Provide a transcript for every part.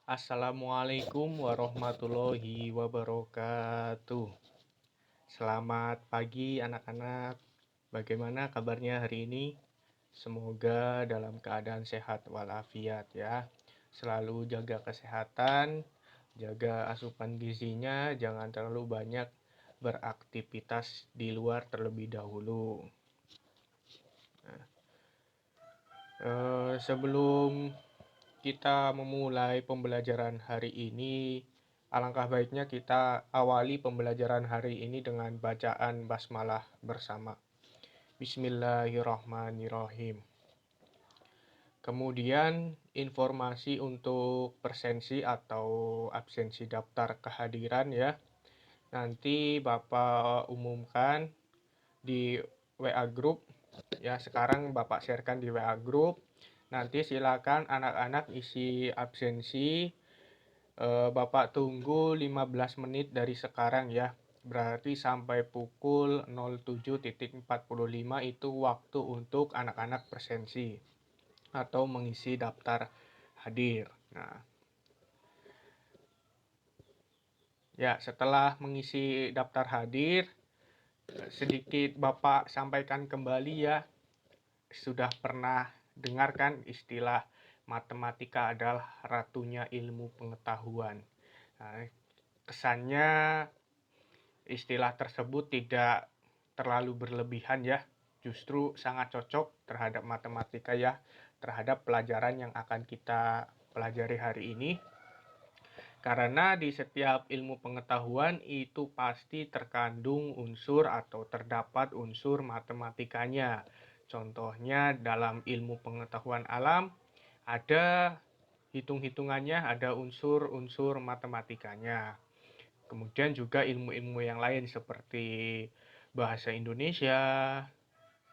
Assalamualaikum warahmatullahi wabarakatuh. Selamat pagi anak-anak. Bagaimana kabarnya hari ini? Semoga dalam keadaan sehat walafiat ya. Selalu jaga kesehatan, jaga asupan gizinya, jangan terlalu banyak beraktivitas di luar terlebih dahulu. Sebelum kita memulai pembelajaran hari ini, alangkah baiknya kita awali pembelajaran hari ini dengan bacaan basmalah bersama. Bismillahirrahmanirrahim. Kemudian informasi untuk presensi atau absensi daftar kehadiran ya. Nanti Bapak umumkan di WA Group. Ya, sekarang Bapak sharekan di WA Group. Nanti silakan anak-anak isi absensi. Bapak tunggu 15 menit dari sekarang ya. Berarti sampai pukul 07.45 itu waktu untuk anak-anak presensi atau mengisi daftar hadir. Nah, ya setelah mengisi daftar hadir, sedikit Bapak sampaikan kembali ya. Sudah pernah dengarkan istilah matematika adalah ratunya ilmu pengetahuan. Nah, kesannya istilah tersebut tidak terlalu berlebihan ya, justru sangat cocok terhadap matematika ya, terhadap pelajaran yang akan kita pelajari hari ini. Karena di setiap ilmu pengetahuan itu pasti terkandung unsur atau terdapat unsur matematikanya. Contohnya dalam ilmu pengetahuan alam ada hitung-hitungannya, ada unsur-unsur matematikanya. Kemudian juga ilmu-ilmu yang lain seperti bahasa Indonesia,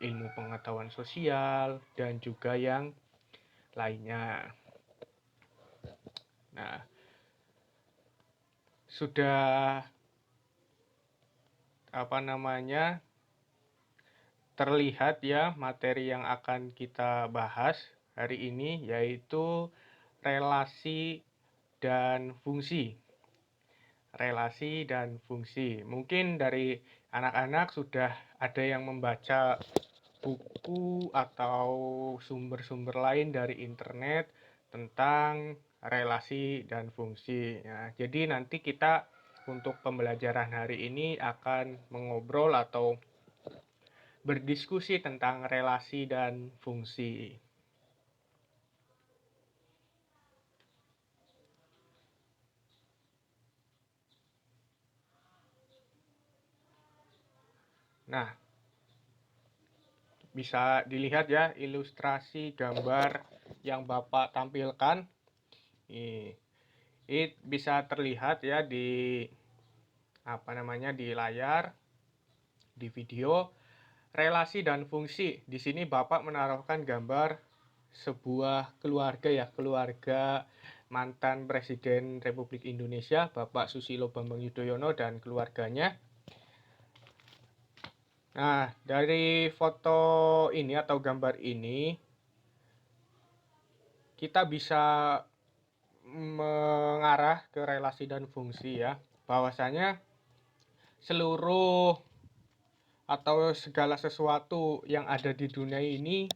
ilmu pengetahuan sosial, dan juga yang lainnya. Nah, sudah terlihat ya materi yang akan kita bahas hari ini, yaitu relasi dan fungsi. Relasi dan fungsi. Mungkin dari anak-anak sudah ada yang membaca buku atau sumber-sumber lain dari internet tentang relasi dan fungsi. Ya, jadi nanti kita untuk pembelajaran hari ini akan mengobrol atau berdiskusi tentang relasi dan fungsi. Nah, bisa dilihat ya ilustrasi gambar yang Bapak tampilkan. Ini bisa terlihat ya di di layar, di video. Relasi dan fungsi. Di sini Bapak menaruhkan gambar sebuah keluarga ya, keluarga mantan Presiden Republik Indonesia Bapak Susilo Bambang Yudhoyono dan keluarganya. Nah, dari foto ini atau gambar ini kita bisa mengarah ke relasi dan fungsi ya. Bahwasanya seluruh atau segala sesuatu yang ada di dunia ini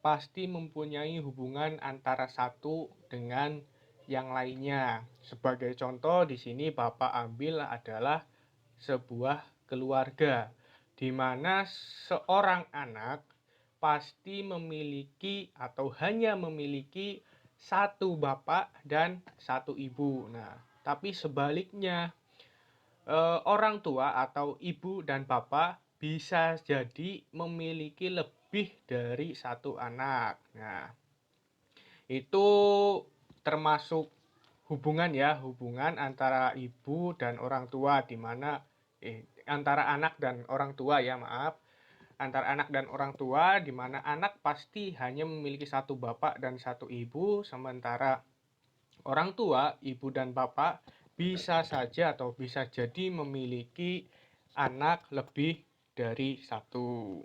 pasti mempunyai hubungan antara satu dengan yang lainnya. Sebagai contoh di sini Bapak ambil adalah sebuah keluarga di mana seorang anak pasti memiliki atau hanya memiliki satu bapak dan satu ibu. Nah, tapi sebaliknya orang tua atau ibu dan bapak bisa jadi memiliki lebih dari satu anak. Nah, itu termasuk hubungan ya, hubungan antara ibu dan orang tua di mana antara anak dan orang tua ya, maaf. Antara anak dan orang tua di mana anak pasti hanya memiliki satu bapak dan satu ibu, sementara orang tua, ibu dan bapak bisa saja atau bisa jadi memiliki anak lebih dari satu.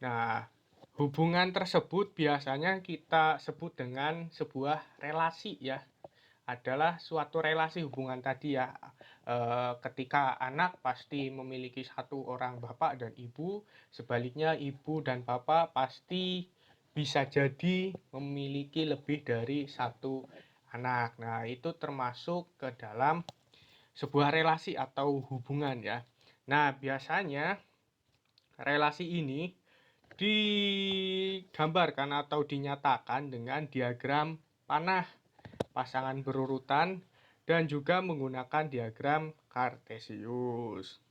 Nah, Hubungan tersebut biasanya kita sebut dengan sebuah relasi ya. Adalah suatu relasi hubungan tadi ya. Ketika anak pasti memiliki satu orang bapak dan ibu, sebaliknya ibu dan bapak pasti bisa jadi memiliki lebih dari satu anak. Nah, itu termasuk ke dalam sebuah relasi atau hubungan ya. Nah, biasanya relasi ini digambarkan atau dinyatakan dengan diagram panah, pasangan berurutan, dan juga menggunakan diagram Kartesius.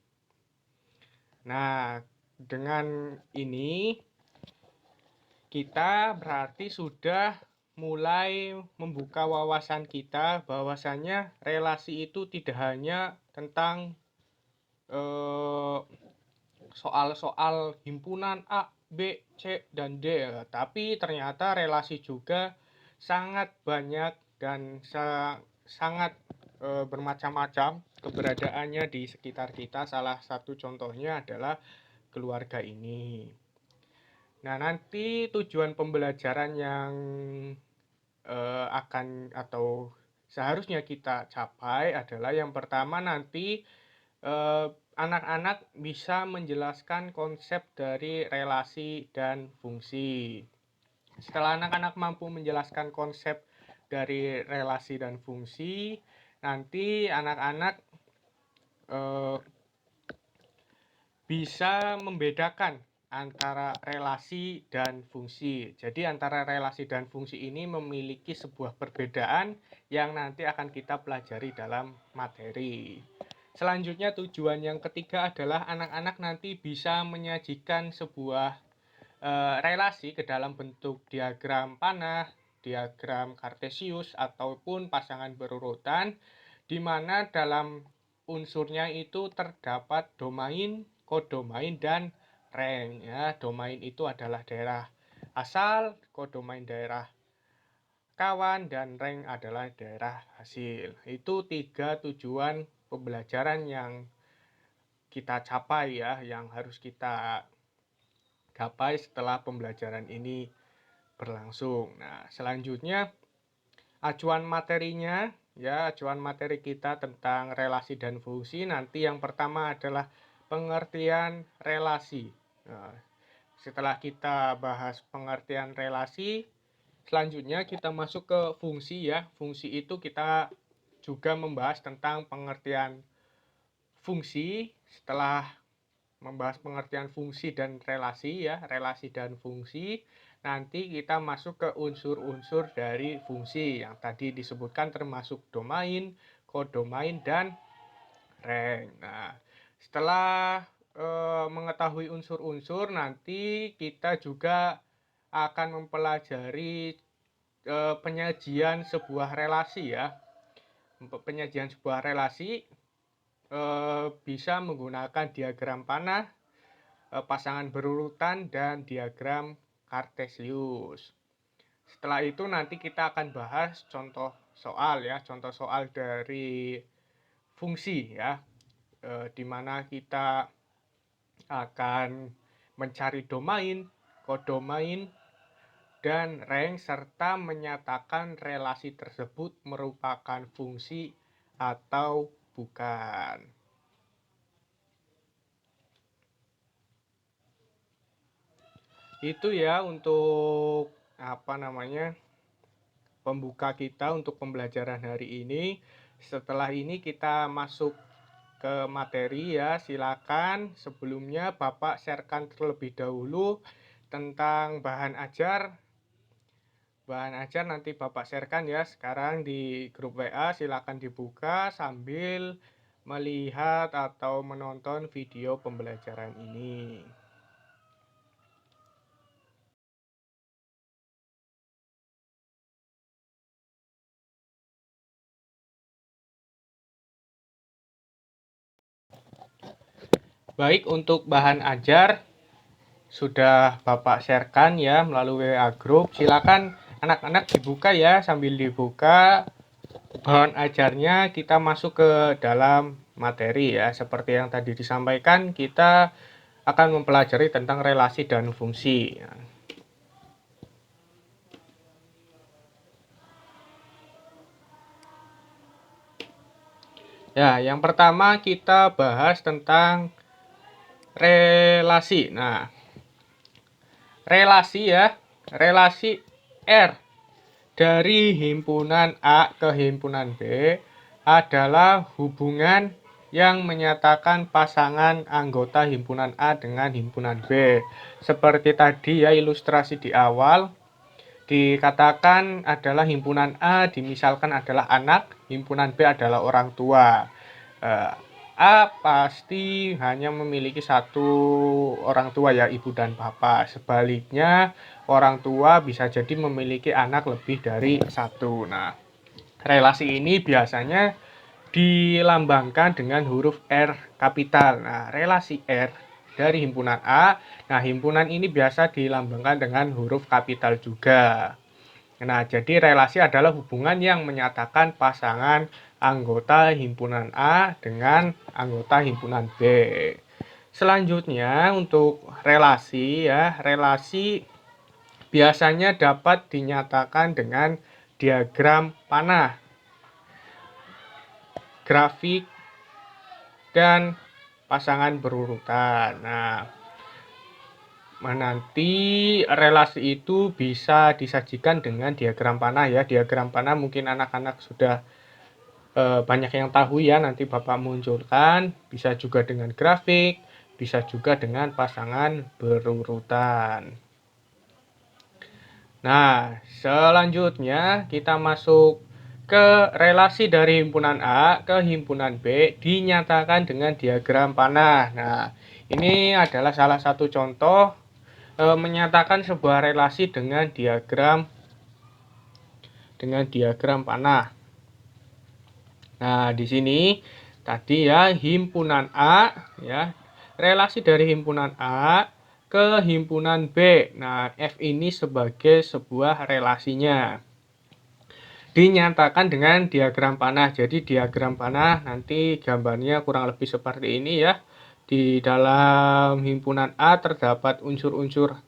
Nah, dengan ini kita berarti sudah mulai membuka wawasan kita bahwasannya relasi itu tidak hanya tentang soal-soal himpunan A, B, C, dan D, tapi ternyata relasi juga sangat banyak dan sangat bermacam-macam keberadaannya di sekitar kita. Salah satu contohnya adalah keluarga ini. Nah, nanti tujuan pembelajaran yang akan atau seharusnya kita capai adalah yang pertama nanti anak-anak bisa menjelaskan konsep dari relasi dan fungsi. Setelah anak-anak mampu menjelaskan konsep dari relasi dan fungsi, nanti anak-anak bisa membedakan antara relasi dan fungsi. Jadi antara relasi dan fungsi ini memiliki sebuah perbedaan yang nanti akan kita pelajari dalam materi. Selanjutnya tujuan yang ketiga adalah anak-anak nanti bisa menyajikan sebuah relasi ke dalam bentuk diagram panah, diagram Kartesius, ataupun pasangan berurutan, di mana dalam unsurnya itu terdapat domain, kodomain, dan rank. Ya, domain itu adalah daerah asal, kodomain daerah kawan, dan rank adalah daerah hasil. Itu 3 tujuan pembelajaran yang kita capai ya, yang harus kita gapai setelah pembelajaran ini berlangsung. Nah, selanjutnya acuan materinya ya, acuan materi kita tentang relasi dan fungsi. Nanti yang pertama adalah pengertian relasi. Nah, setelah kita bahas pengertian relasi, selanjutnya kita masuk ke fungsi ya. Fungsi itu kita juga membahas tentang pengertian fungsi. Setelah membahas pengertian fungsi dan relasi ya, relasi dan fungsi, nanti kita masuk ke unsur-unsur dari fungsi yang tadi disebutkan termasuk domain, kodomain, dan rank. Nah, setelah mengetahui unsur-unsur, nanti kita juga akan mempelajari penyajian sebuah relasi ya. Untuk penyajian sebuah relasi bisa menggunakan diagram panah, pasangan berurutan, dan diagram Kartesius. Setelah itu nanti kita akan bahas contoh soal ya, contoh soal dari fungsi ya, di mana kita akan mencari domain, kodomain, dan rank serta menyatakan relasi tersebut merupakan fungsi atau bukan. Itu ya untuk pembuka kita untuk pembelajaran hari ini. Setelah ini kita masuk ke materi ya. Silakan sebelumnya Bapak sharekan terlebih dahulu tentang bahan ajar. Bahan ajar nanti Bapak sharekan ya sekarang di grup WA. Silakan dibuka sambil melihat atau menonton video pembelajaran ini. Baik, untuk bahan ajar sudah Bapak sharekan ya melalui WA group. Silakan anak-anak dibuka ya, sambil dibuka bahan ajarnya kita masuk ke dalam materi ya. Seperti yang tadi disampaikan, kita akan mempelajari tentang relasi dan fungsi. Ya, yang pertama kita bahas tentang relasi. Nah, relasi ya, relasi R dari himpunan A ke himpunan B adalah hubungan yang menyatakan pasangan anggota himpunan A dengan himpunan B. Seperti tadi ya ilustrasi di awal, dikatakan adalah himpunan A dimisalkan adalah anak, himpunan B adalah orang tua. A pasti hanya memiliki satu orang tua ya, ibu dan bapak. Sebaliknya, orang tua bisa jadi memiliki anak lebih dari satu. Nah, relasi ini biasanya dilambangkan dengan huruf R kapital. Nah, relasi R dari himpunan A, nah himpunan ini biasa dilambangkan dengan huruf kapital juga. Nah, jadi relasi adalah hubungan yang menyatakan pasangan anggota himpunan A dengan anggota himpunan B. Selanjutnya untuk relasi ya, relasi biasanya dapat dinyatakan dengan diagram panah, grafik, dan pasangan berurutan. Nah, nanti relasi itu bisa disajikan dengan diagram panah ya. Diagram panah mungkin anak-anak sudah banyak yang tahu ya, nanti Bapak munculkan. Bisa juga dengan grafik, bisa juga dengan pasangan berurutan. Nah, selanjutnya kita masuk ke relasi dari himpunan A ke himpunan B dinyatakan dengan diagram panah. Nah, ini adalah salah satu contoh menyatakan sebuah relasi dengan diagram panah. Nah, di sini tadi ya himpunan A ya, relasi dari himpunan A ke himpunan B. Nah, F ini sebagai sebuah relasinya. Dinyatakan dengan diagram panah. Jadi diagram panah nanti gambarnya kurang lebih seperti ini ya. Di dalam himpunan A terdapat unsur-unsur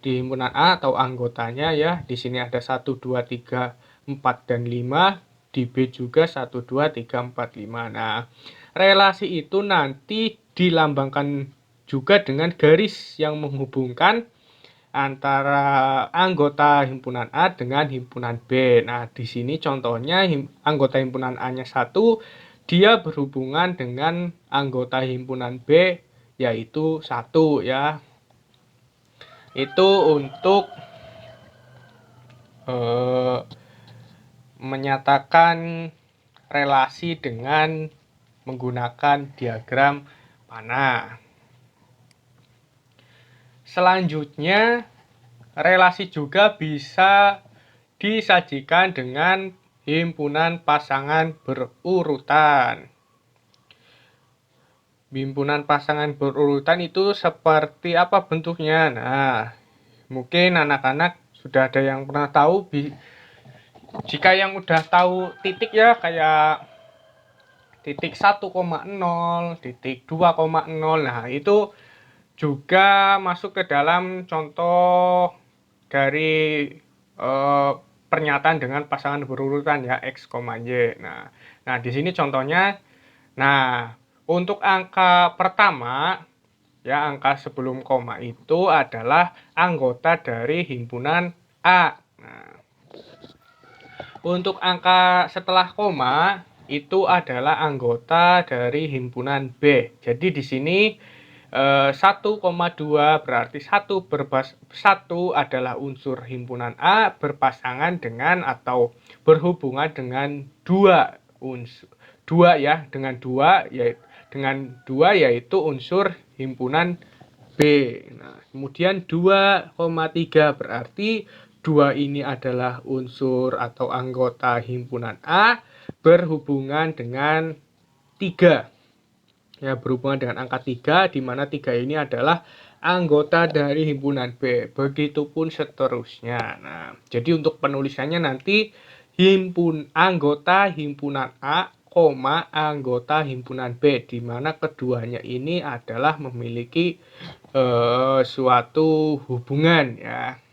di himpunan A atau anggotanya ya. Di sini ada 1, 2, 3, 4, dan 5. Di B juga 1, 2, 3, 4, 5. Nah, relasi itu nanti dilambangkan juga dengan garis yang menghubungkan antara anggota himpunan A dengan himpunan B. Nah, di sini contohnya anggota himpunan A-nya 1, dia berhubungan dengan anggota himpunan B yaitu 1 ya. Itu untuk menyatakan relasi dengan menggunakan diagram panah. Selanjutnya, relasi juga bisa disajikan dengan himpunan pasangan berurutan. Himpunan pasangan berurutan itu seperti apa bentuknya? Nah, mungkin anak-anak sudah ada yang pernah tahu. Jika yang udah tahu titik ya, kayak titik 1,0, titik 2,0. Nah, itu juga masuk ke dalam contoh dari pernyataan dengan pasangan berurutan ya, X, Y. Nah, di sini contohnya. Nah, untuk angka pertama ya, angka sebelum koma itu adalah anggota dari himpunan A. Nah, untuk angka setelah koma itu adalah anggota dari himpunan B. Jadi di sini 1,2 berarti 1 adalah unsur himpunan A berpasangan dengan atau berhubungan dengan 2 unsur 2 ya, dengan 2 yaitu unsur himpunan B. Nah, kemudian 2,3 berarti 2 ini adalah unsur atau anggota himpunan A berhubungan dengan 3. Ya, berhubungan dengan angka 3, di mana 3 ini adalah anggota dari himpunan B. Begitupun seterusnya. Nah, jadi untuk penulisannya nanti anggota himpunan A, anggota himpunan B, di mana keduanya ini adalah memiliki suatu hubungan ya.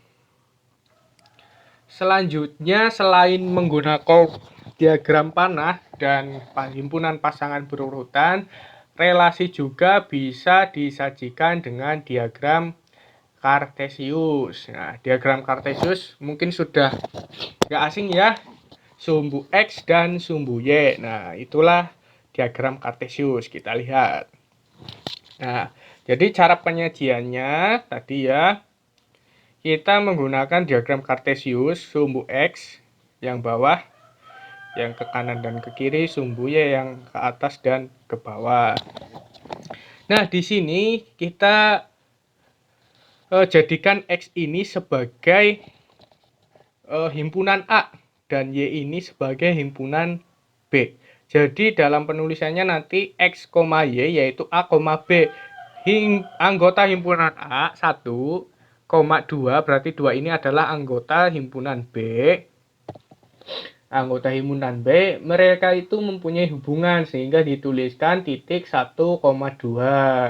Selanjutnya, selain menggunakan diagram panah dan himpunan pasangan berurutan, relasi juga bisa disajikan dengan diagram Kartesius. Nah, diagram Kartesius mungkin sudah nggak asing ya, sumbu X dan sumbu Y. Nah, itulah diagram Kartesius, kita lihat. Nah, jadi cara penyajiannya tadi ya, kita menggunakan diagram Kartesius, sumbu X yang bawah, yang ke kanan dan ke kiri, sumbu Y yang ke atas dan ke bawah. Nah, di sini kita jadikan X ini sebagai himpunan A dan Y ini sebagai himpunan B. Jadi dalam penulisannya nanti X, Y yaitu A, B. Anggota himpunan A 1, 2 berarti 2 ini adalah anggota himpunan B. Anggota himpunan B, mereka itu mempunyai hubungan sehingga dituliskan titik 1,2.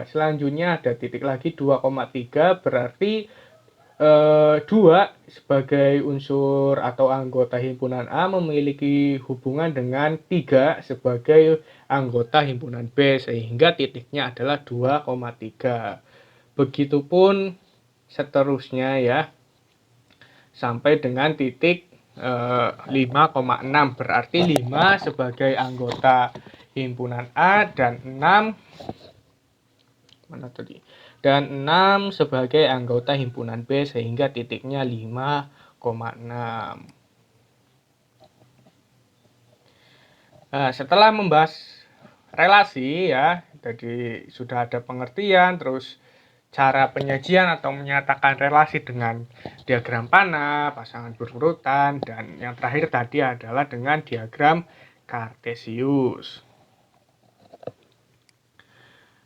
Selanjutnya ada titik lagi 2,3 berarti 2 sebagai unsur atau anggota himpunan A memiliki hubungan dengan 3 sebagai anggota himpunan B sehingga titiknya adalah 2,3. Begitupun seterusnya ya sampai dengan titik 5,6 berarti 5 sebagai anggota himpunan A dan 6 mana tadi? Dan 6 sebagai anggota himpunan B sehingga titiknya 5,6. Nah, setelah membahas relasi ya, jadi sudah ada pengertian, terus cara penyajian atau menyatakan relasi dengan diagram panah, pasangan berurutan, dan yang terakhir tadi adalah dengan diagram Kartesius.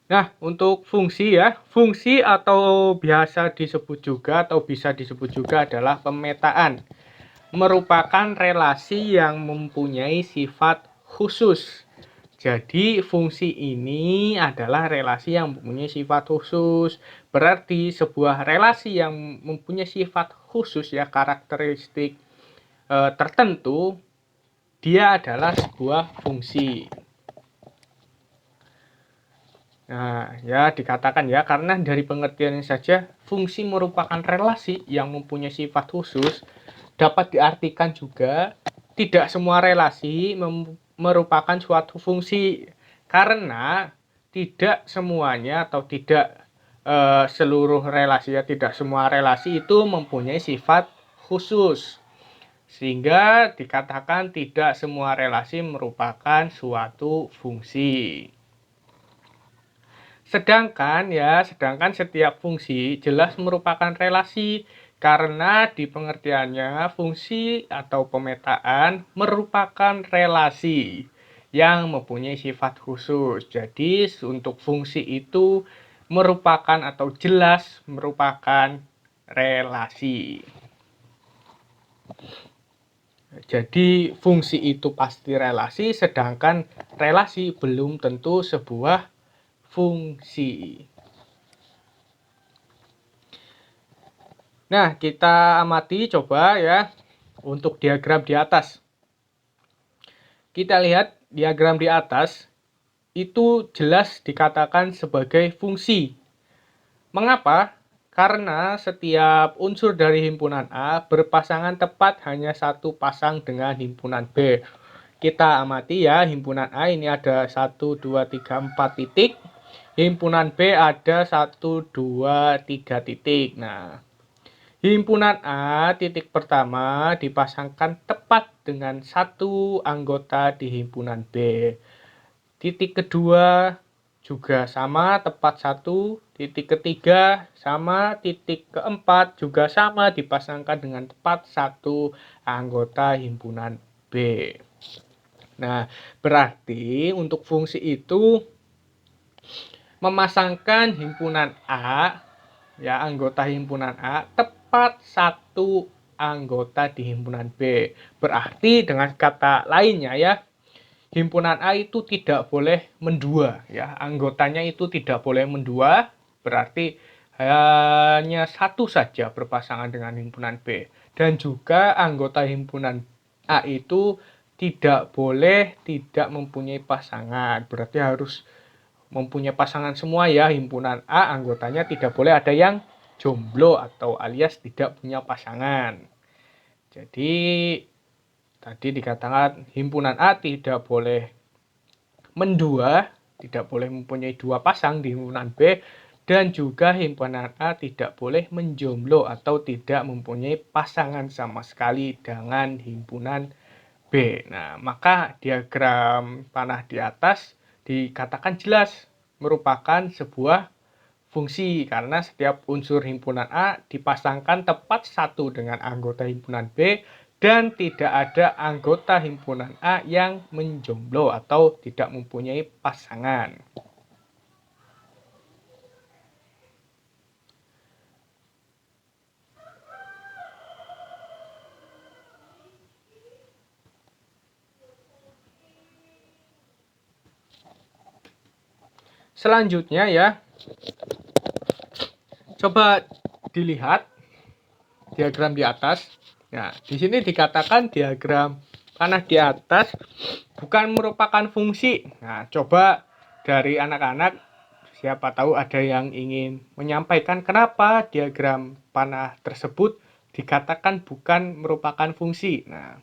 Nah, untuk fungsi ya, fungsi atau biasa disebut juga atau bisa disebut juga adalah pemetaan. Merupakan relasi yang mempunyai sifat khusus. Jadi, fungsi ini adalah relasi yang mempunyai sifat khusus. Berarti sebuah relasi yang mempunyai sifat khusus ya, karakteristik tertentu, dia adalah sebuah fungsi. Nah, ya dikatakan ya, karena dari pengertiannya saja, fungsi merupakan relasi yang mempunyai sifat khusus, dapat diartikan juga tidak semua relasi merupakan suatu fungsi, karena tidak semuanya atau tidak seluruh relasi ya, tidak semua relasi itu mempunyai sifat khusus. Sehingga dikatakan tidak semua relasi merupakan suatu fungsi. Sedangkan setiap fungsi jelas merupakan relasi karena di pengertiannya fungsi atau pemetaan merupakan relasi yang mempunyai sifat khusus. Jadi untuk fungsi itu merupakan atau jelas merupakan relasi. Jadi fungsi itu pasti relasi, sedangkan relasi belum tentu sebuah fungsi. Nah, kita amati coba ya untuk diagram di atas. Kita lihat diagram di atas itu jelas dikatakan sebagai fungsi. Mengapa? Karena setiap unsur dari himpunan A berpasangan tepat hanya satu pasang dengan himpunan B. Kita amati ya, himpunan A ini ada 1, 2, 3, 4 titik. Himpunan B ada 1, 2, 3 titik. Nah, himpunan A titik pertama dipasangkan tepat dengan satu anggota di himpunan B. Titik kedua juga sama, tepat satu. Titik ketiga sama, titik keempat juga sama, dipasangkan dengan tepat satu anggota himpunan B. Nah, berarti untuk fungsi itu memasangkan himpunan A, ya anggota himpunan A, tepat satu anggota di himpunan B. Berarti dengan kata lainnya ya, himpunan A itu tidak boleh mendua ya, anggotanya itu tidak boleh mendua, berarti hanya satu saja berpasangan dengan himpunan B. Dan juga anggota himpunan A itu tidak boleh tidak mempunyai pasangan. Berarti harus mempunyai pasangan semua ya. Himpunan A anggotanya tidak boleh ada yang jomblo atau alias tidak punya pasangan. Jadi tadi dikatakan himpunan A tidak boleh mendua, tidak boleh mempunyai dua pasang di himpunan B, dan juga himpunan A tidak boleh menjomblo atau tidak mempunyai pasangan sama sekali dengan himpunan B. Nah, maka diagram panah di atas dikatakan jelas merupakan sebuah fungsi karena setiap unsur himpunan A dipasangkan tepat satu dengan anggota himpunan B dan tidak ada anggota himpunan A yang menjomblo atau tidak mempunyai pasangan. Selanjutnya ya, coba dilihat diagram di atas. Nah, di sini dikatakan diagram panah di atas bukan merupakan fungsi. Nah, coba dari anak-anak siapa tahu ada yang ingin menyampaikan kenapa diagram panah tersebut dikatakan bukan merupakan fungsi. Nah,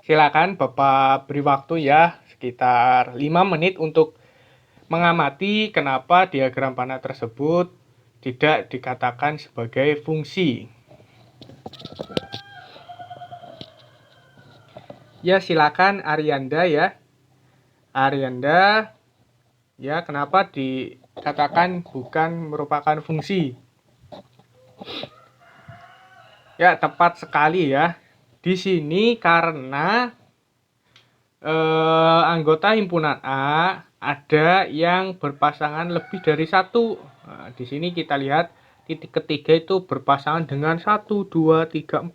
silakan Bapak beri waktu ya sekitar 5 menit untuk mengamati kenapa diagram panah tersebut tidak dikatakan sebagai fungsi. Ya, silakan Arianda ya. Arianda, ya kenapa dikatakan bukan merupakan fungsi? Ya, tepat sekali ya. Di sini karena anggota himpunan A ada yang berpasangan lebih dari satu. Nah, di sini kita lihat titik ketiga itu berpasangan dengan 1, 2, 3, 4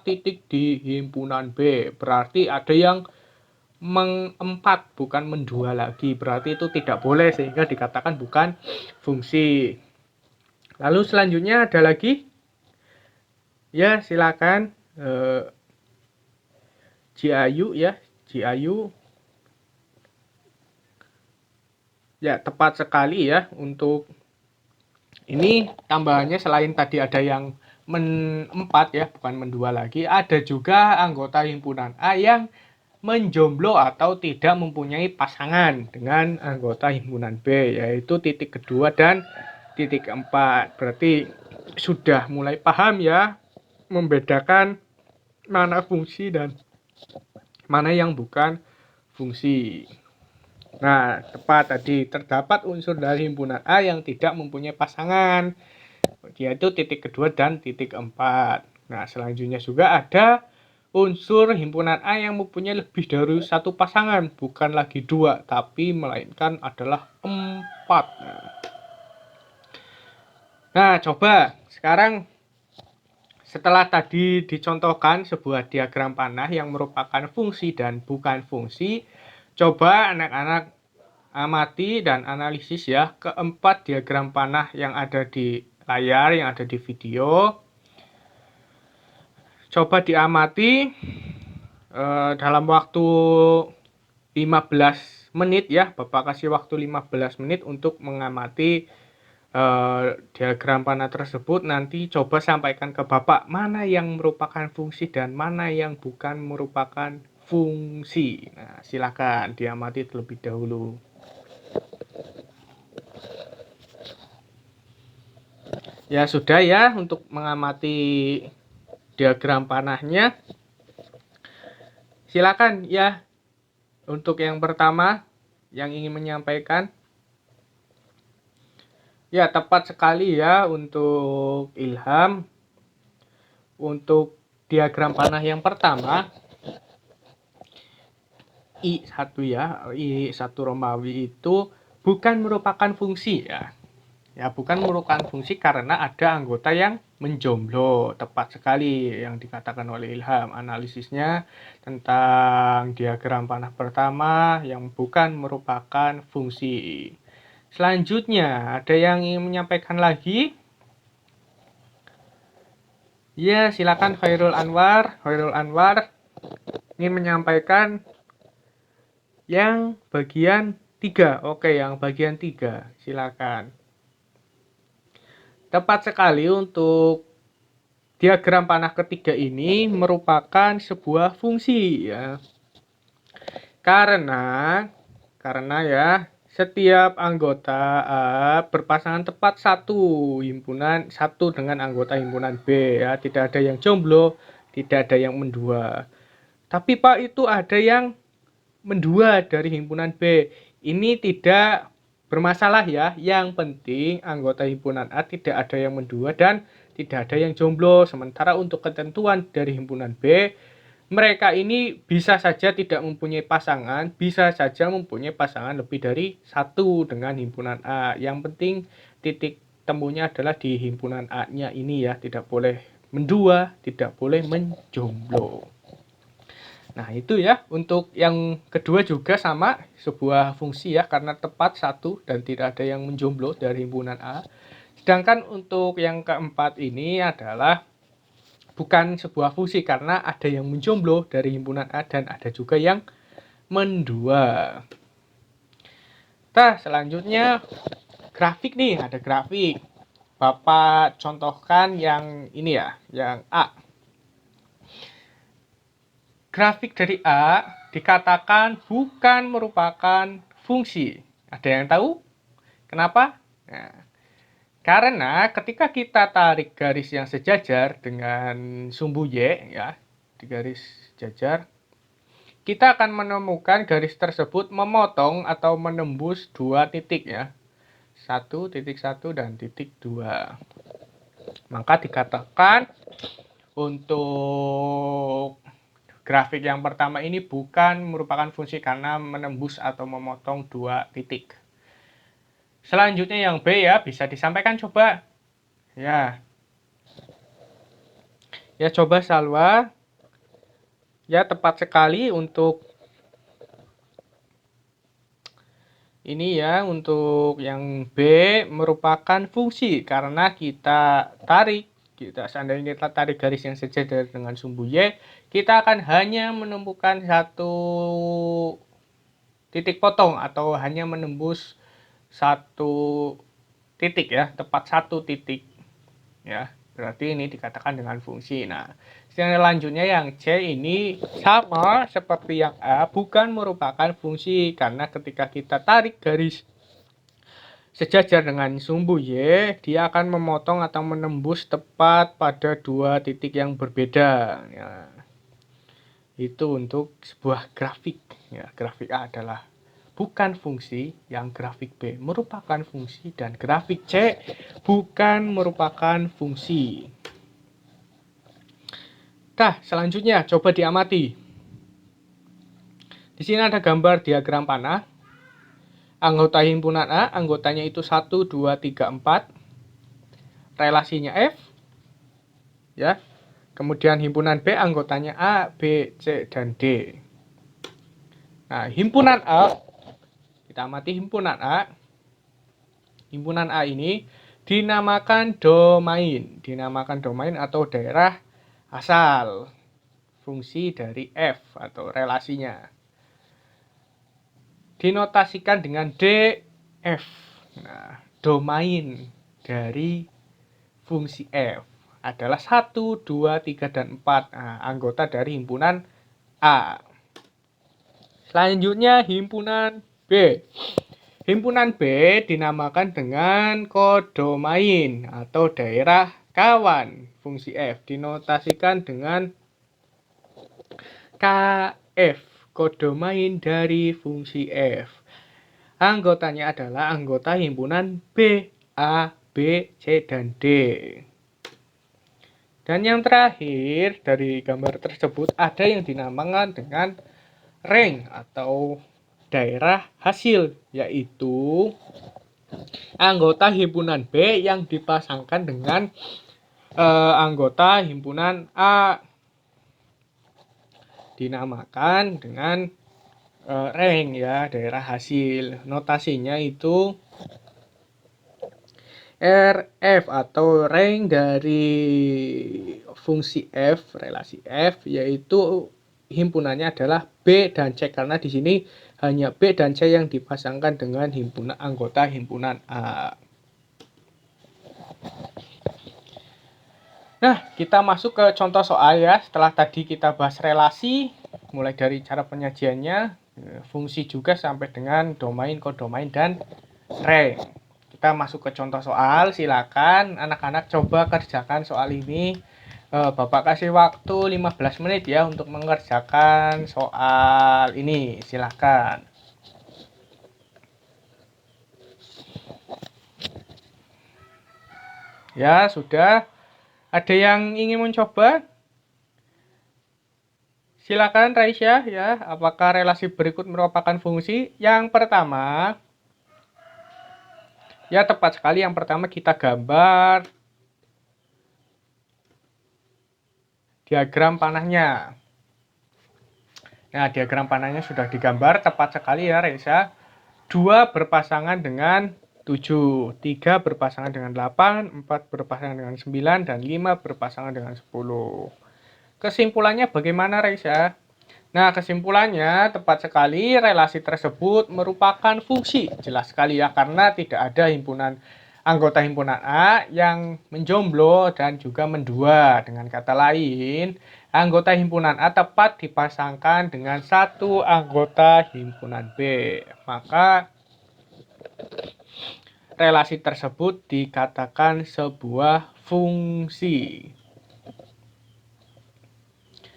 titik di himpunan B. Berarti ada yang mengempat bukan mendua lagi. Berarti itu tidak boleh sehingga dikatakan bukan fungsi. Lalu selanjutnya ada lagi? Ya, silakan Ciayu ya. Ciayu. Ya, tepat sekali ya untuk ini tambahannya selain tadi ada yang empat ya, bukan mendua lagi, ada juga anggota himpunan A yang menjomblo atau tidak mempunyai pasangan dengan anggota himpunan B, yaitu titik kedua dan titik keempat. Berarti sudah mulai paham ya membedakan mana fungsi dan mana yang bukan fungsi. Nah, tepat tadi terdapat unsur dari himpunan A yang tidak mempunyai pasangan, yaitu titik kedua dan titik keempat. Nah, selanjutnya juga ada unsur himpunan A yang mempunyai lebih dari satu pasangan, bukan lagi dua, tapi melainkan adalah 4. Nah, coba sekarang setelah tadi dicontohkan sebuah diagram panah yang merupakan fungsi dan bukan fungsi, coba anak-anak amati dan analisis ya keempat diagram panah yang ada di layar, yang ada di video. Coba diamati dalam waktu 15 menit ya, Bapak kasih waktu 15 menit untuk mengamati diagram panah tersebut. Nanti coba sampaikan ke Bapak mana yang merupakan fungsi dan mana yang bukan merupakan fungsi. Nah, silakan diamati terlebih dahulu. Ya sudah ya untuk mengamati diagram panahnya. Silakan ya untuk yang pertama yang ingin menyampaikan. Ya, tepat sekali ya untuk Ilham. Untuk diagram panah yang pertama, I1 ya, I1 Romawi itu bukan merupakan fungsi ya. Ya, bukan merupakan fungsi karena ada anggota yang menjomblo. Tepat sekali yang dikatakan oleh Ilham. Analisisnya tentang diagram panah pertama yang bukan merupakan fungsi. Selanjutnya, ada yang ingin menyampaikan lagi? Ya, silakan Khairul Anwar. Khairul Anwar. ingin menyampaikan yang bagian 3. Oke, yang bagian 3. Silakan. Tepat sekali, untuk diagram panah ketiga ini merupakan sebuah fungsi ya. Karena ya setiap anggota A berpasangan tepat himpunan satu dengan anggota himpunan B ya, tidak ada yang jomblo, tidak ada yang mendua. Tapi Pak, itu ada yang mendua dari himpunan B. Ini tidak bermasalah ya. Yang penting anggota himpunan A tidak ada yang mendua dan tidak ada yang jomblo. Sementara untuk ketentuan dari himpunan B, mereka ini bisa saja tidak mempunyai pasangan, bisa saja mempunyai pasangan lebih dari satu dengan himpunan A. Yang penting titik temunya adalah di himpunan A-nya ini ya, tidak boleh mendua, tidak boleh menjomblo. Nah, itu ya. Untuk yang kedua juga sama, sebuah fungsi ya, karena tepat satu dan tidak ada yang menjomblo dari himpunan A. Sedangkan untuk yang keempat ini adalah bukan sebuah fungsi karena ada yang menjomblo dari himpunan A dan ada juga yang mendua. Nah, selanjutnya grafik nih, ada grafik. Bapak contohkan yang ini ya, yang A. Grafik dari A dikatakan bukan merupakan fungsi. Ada yang tahu kenapa? Nah, karena ketika kita tarik garis yang sejajar dengan sumbu Y ya, di garis sejajar, kita akan menemukan garis tersebut memotong atau menembus dua titik ya. 1.1 dan titik 2. Maka dikatakan untuk grafik yang pertama ini bukan merupakan fungsi karena menembus atau memotong dua titik. Selanjutnya yang B ya, bisa disampaikan coba. Ya. Ya, coba Salwa. Ya, tepat sekali untuk ini ya, untuk yang B merupakan fungsi karena kita seandainya kita tarik garis yang sejajar dengan sumbu Y, kita akan hanya menemukan satu titik potong atau hanya menembus satu titik ya, tepat satu titik ya. Berarti ini dikatakan dengan fungsi. Nah, selanjutnya yang C ini sama seperti yang A, bukan merupakan fungsi karena ketika kita tarik garis sejajar dengan sumbu Y, dia akan memotong atau menembus tepat pada dua titik yang berbeda ya. Itu untuk sebuah grafik ya. Grafik A adalah bukan fungsi, yang grafik B merupakan fungsi, dan grafik C bukan merupakan fungsi. Nah, selanjutnya coba diamati. Di sini ada gambar diagram panah. Anggota himpunan A, anggotanya itu 1, 2, 3, 4. Relasinya F. Ya. Kemudian himpunan B, anggotanya A, B, C, dan D. Nah, himpunan A, kita amati himpunan A. Himpunan A ini dinamakan domain. Dinamakan domain atau daerah asal fungsi dari F atau relasinya. Dinotasikan dengan DF. Nah, domain dari fungsi F adalah 1, 2, 3, dan 4. Nah, anggota dari himpunan A. Selanjutnya himpunan B. Himpunan B dinamakan dengan kodomain atau daerah kawan fungsi F. Dinotasikan dengan KF, kodomain dari fungsi F. Anggotanya adalah anggota himpunan B, A, B, C, dan D. Dan yang terakhir dari gambar tersebut ada yang dinamakan dengan rank atau daerah hasil, yaitu anggota himpunan B yang dipasangkan dengan anggota himpunan A. Dinamakan dengan rank ya, daerah hasil. Notasinya itu RF atau rank dari fungsi F, relasi F, yaitu himpunannya adalah B dan C, karena di sini hanya B dan C yang dipasangkan dengan anggota himpunan A. Nah, kita masuk ke contoh soal ya. Setelah tadi kita bahas relasi, mulai dari cara penyajiannya, fungsi juga sampai dengan domain, kodomain, dan rank. Kita masuk ke contoh soal. Silakan anak-anak coba kerjakan soal ini. Bapak kasih waktu 15 menit ya untuk mengerjakan soal ini. Silakan. Ya, sudah. Ada yang ingin mencoba? Silakan Raisya ya. Apakah relasi berikut merupakan fungsi? Yang pertama, ya tepat sekali, yang pertama kita gambar diagram panahnya. Nah, diagram panahnya sudah digambar, tepat sekali ya Raisya. 2 berpasangan dengan 7, 3 berpasangan dengan 8, 4 berpasangan dengan 9, dan 5 berpasangan dengan 10. Kesimpulannya bagaimana Raisya? Nah, kesimpulannya tepat sekali, relasi tersebut merupakan fungsi. Jelas sekali ya, karena tidak ada anggota himpunan A yang menjomblo dan juga mendua. Dengan kata lain, anggota himpunan A tepat dipasangkan dengan satu anggota himpunan B. Maka relasi tersebut dikatakan sebuah fungsi.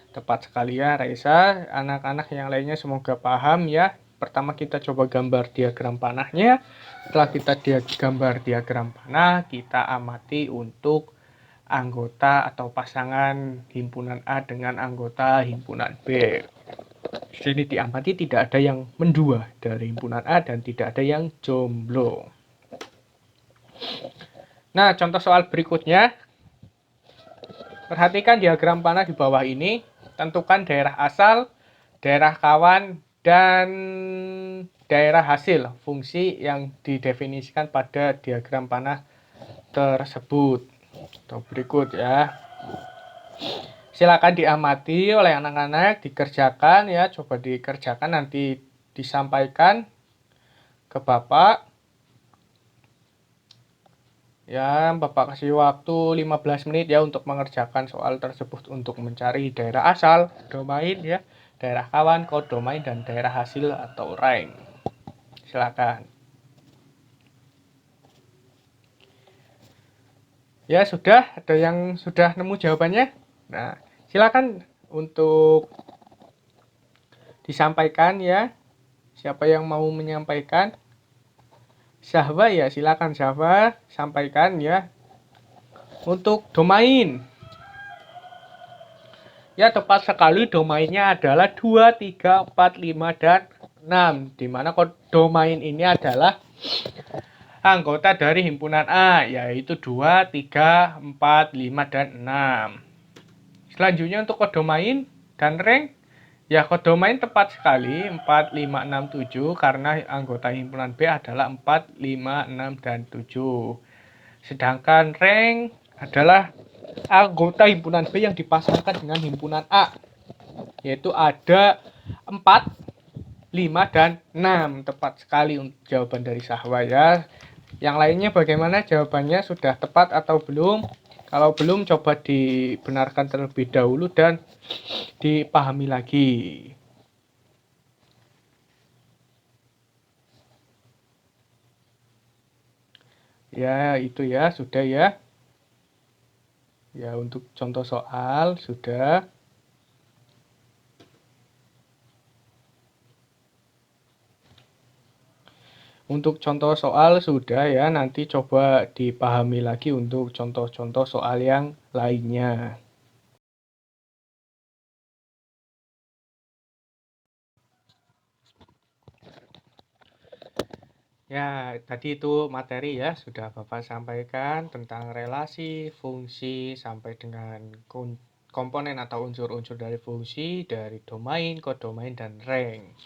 Tepat sekali ya Raisa, anak-anak yang lainnya semoga paham ya. Pertama kita coba gambar diagram panahnya. Setelah kita gambar diagram panah, kita amati untuk anggota atau pasangan himpunan A dengan anggota himpunan B. Di sini diamati tidak ada yang mendua dari himpunan A dan tidak ada yang jomblo. Nah, contoh soal berikutnya. Perhatikan diagram panah di bawah ini. Tentukan daerah asal, daerah kawan, dan daerah hasil fungsi yang didefinisikan pada diagram panah tersebut. Atau berikut ya. Silakan diamati oleh anak-anak, dikerjakan ya, coba dikerjakan, nanti disampaikan ke Bapak. Ya, Bapak kasih waktu 15 menit ya untuk mengerjakan soal tersebut, untuk mencari daerah asal, domain ya, daerah kawan, kodomain, dan daerah hasil atau rank. Silakan. Ya, sudah. Ada yang sudah nemu jawabannya? Nah, silakan untuk disampaikan ya. Siapa yang mau menyampaikan? Syahwa ya, silakan Syahwa, sampaikan ya. Untuk domain. Ya, tepat sekali, domainnya adalah 2, 3, 4, 5, dan 6. Dimana domain ini adalah anggota dari himpunan A, yaitu 2, 3, 4, 5, dan 6. Selanjutnya untuk kodomain dan rank. Ya, kodomain tepat sekali 4, 5, 6, 7 karena anggota himpunan B adalah 4, 5, 6, dan 7. Sedangkan rank adalah anggota himpunan B yang dipasangkan dengan himpunan A, yaitu ada 4, 5, dan 6. Tepat sekali untuk jawaban dari Sahwa ya. Yang lainnya bagaimana jawabannya? Sudah tepat atau belum? Kalau belum, coba dibenarkan terlebih dahulu dan dipahami lagi. Ya, itu ya, sudah ya. Ya, untuk contoh soal sudah. Untuk contoh soal sudah ya, nanti coba dipahami lagi untuk contoh-contoh soal yang lainnya. Ya, tadi itu materi ya, sudah Bapak sampaikan tentang relasi, fungsi, sampai dengan komponen atau unsur-unsur dari fungsi, dari domain, kodomain, dan rank.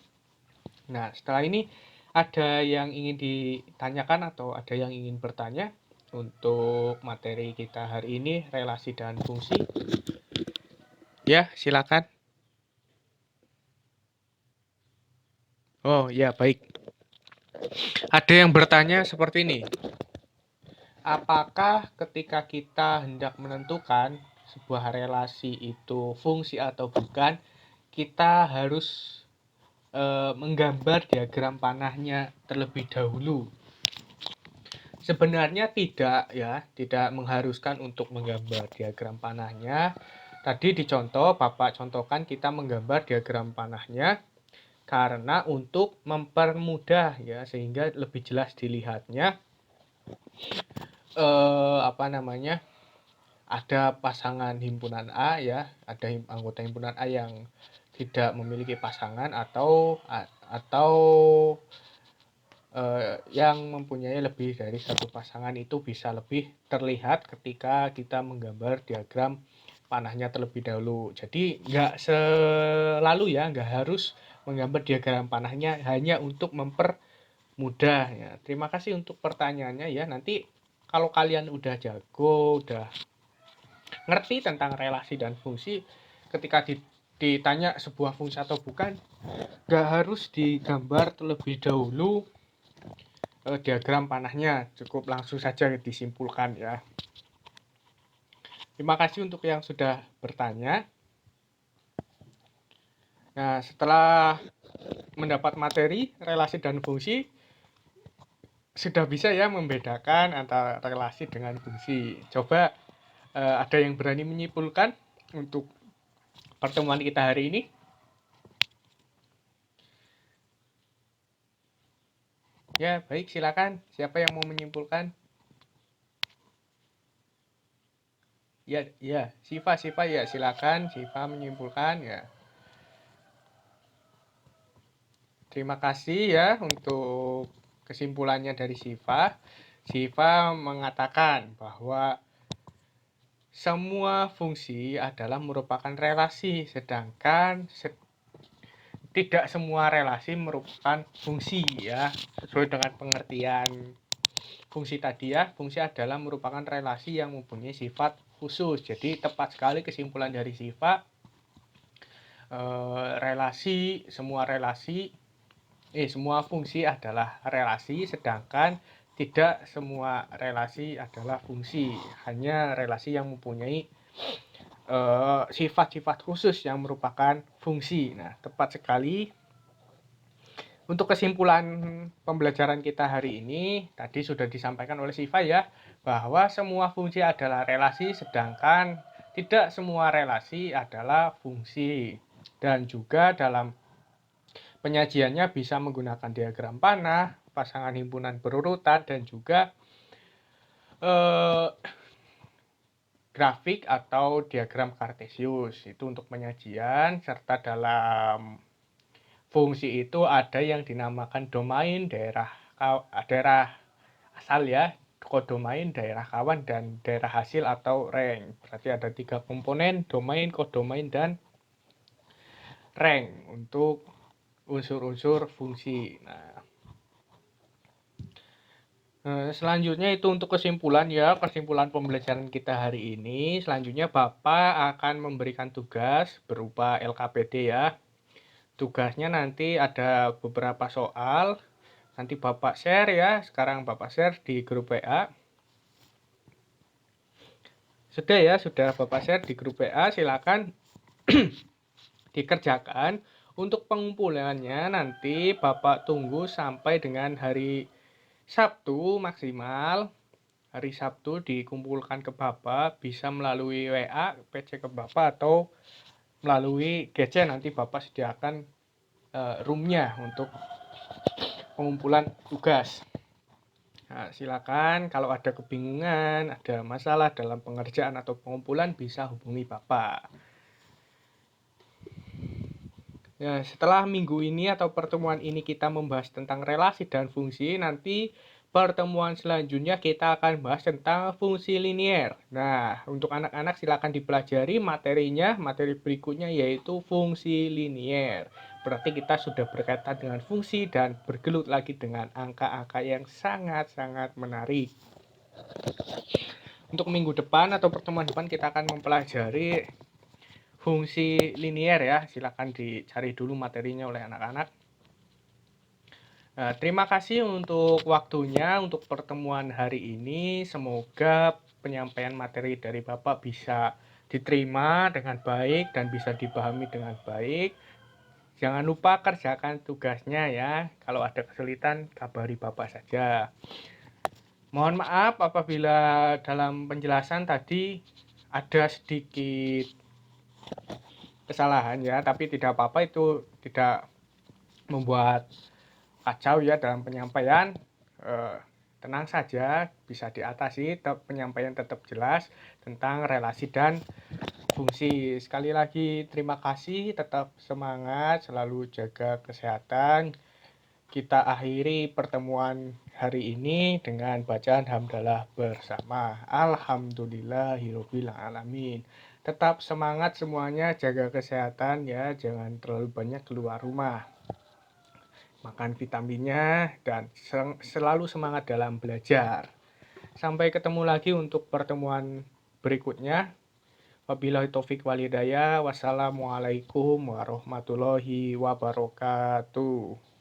Nah, setelah ini ada yang ingin ditanyakan atau ada yang ingin bertanya untuk materi kita hari ini, relasi dan fungsi? Ya, silakan. Oh ya, baik. Ada yang bertanya seperti ini. Apakah ketika kita hendak menentukan sebuah relasi itu fungsi atau bukan, kita harus menggambar diagram panahnya terlebih dahulu? Sebenarnya tidak ya, tidak mengharuskan untuk menggambar diagram panahnya. Tadi dicontoh, Bapak contohkan kita menggambar diagram panahnya karena untuk mempermudah ya, sehingga lebih jelas dilihatnya apa namanya, ada pasangan himpunan A ya, ada anggota himpunan A yang tidak memiliki pasangan atau yang mempunyai lebih dari satu pasangan, itu bisa lebih terlihat ketika kita menggambar diagram panahnya terlebih dahulu. Jadi nggak selalu ya, nggak harus menggambar diagram panahnya hanya untuk mempermudah ya. Terima kasih untuk pertanyaannya ya. Nanti kalau kalian udah jago, udah ngerti tentang relasi dan fungsi, ketika ditanya sebuah fungsi atau bukan, nggak harus digambar terlebih dahulu diagram panahnya, cukup langsung saja disimpulkan ya. Terima kasih untuk yang sudah bertanya. Nah, setelah mendapat materi relasi dan fungsi, sudah bisa ya membedakan antara relasi dengan fungsi. Coba ada yang berani menyimpulkan untuk pertemuan kita hari ini? Ya, baik, silakan. Siapa yang mau menyimpulkan? Ya, ya, Siva ya, silakan Siva menyimpulkan ya. Terima kasih ya untuk kesimpulannya dari Siva. Siva mengatakan bahwa semua fungsi adalah merupakan relasi, sedangkan tidak semua relasi merupakan fungsi ya. Sesuai dengan pengertian fungsi tadi ya, fungsi adalah merupakan relasi yang mempunyai sifat khusus. Jadi tepat sekali kesimpulan dari Siva. Semua fungsi adalah relasi, sedangkan tidak semua relasi adalah fungsi. Hanya relasi yang mempunyai sifat-sifat khusus yang merupakan fungsi. Nah, tepat sekali. Untuk kesimpulan pembelajaran kita hari ini, tadi sudah disampaikan oleh Siva ya, bahwa semua fungsi adalah relasi, sedangkan tidak semua relasi adalah fungsi. Dan juga dalam penyajiannya bisa menggunakan diagram panah, pasangan himpunan berurutan, dan juga grafik atau diagram kartesius. Itu untuk penyajian, serta dalam fungsi itu ada yang dinamakan domain, daerah asal ya, kodomain, daerah kawan, dan daerah hasil atau rank. Berarti ada 3 komponen, domain, kodomain, dan rank untuk unsur-unsur fungsi. Selanjutnya itu untuk kesimpulan ya, kesimpulan pembelajaran kita hari ini. Selanjutnya Bapak akan memberikan tugas berupa LKPD ya. Tugasnya nanti ada beberapa soal. Nanti Bapak share ya. Sekarang Bapak share di grup WA. Sudah ya, sudah Bapak share di grup WA. Silakan dikerjakan. Untuk pengumpulannya nanti Bapak tunggu sampai dengan hari Sabtu maksimal. Hari Sabtu dikumpulkan ke Bapak, bisa melalui WA, PC ke Bapak, atau melalui GC. Nanti Bapak sediakan roomnya untuk pengumpulan tugas. Nah, silakan kalau ada kebingungan, ada masalah dalam pengerjaan atau pengumpulan, bisa hubungi Bapak. Ya, setelah minggu ini atau pertemuan ini kita membahas tentang relasi dan fungsi, nanti pertemuan selanjutnya kita akan bahas tentang fungsi linier. Nah, untuk anak-anak silakan dipelajari materinya, materi berikutnya yaitu fungsi linier. Berarti kita sudah berkaitan dengan fungsi dan bergelut lagi dengan angka-angka yang sangat-sangat menarik. Untuk minggu depan atau pertemuan depan kita akan mempelajari fungsi linier ya. Silakan dicari dulu materinya oleh anak-anak. Terima kasih untuk waktunya untuk pertemuan hari ini. Semoga penyampaian materi dari Bapak bisa diterima dengan baik dan bisa dipahami dengan baik. Jangan lupa kerjakan tugasnya ya. Kalau ada kesulitan, kabari Bapak saja. Mohon maaf apabila dalam penjelasan tadi ada sedikit kesalahan ya, tapi tidak apa-apa, itu tidak membuat kacau ya dalam penyampaian. Eh, Tenang saja, bisa diatasi, penyampaian tetap jelas tentang relasi dan fungsi. Sekali lagi terima kasih, tetap semangat, selalu jaga kesehatan. Kita akhiri pertemuan hari ini dengan bacaan hamdalah bersama. Alhamdulillahirabbil alamin. Tetap semangat semuanya, jaga kesehatan ya, jangan terlalu banyak keluar rumah. Makan vitaminnya dan selalu semangat dalam belajar. Sampai ketemu lagi untuk pertemuan berikutnya. Wabillahi taufik walhidayah. Wassalamualaikum warahmatullahi wabarakatuh.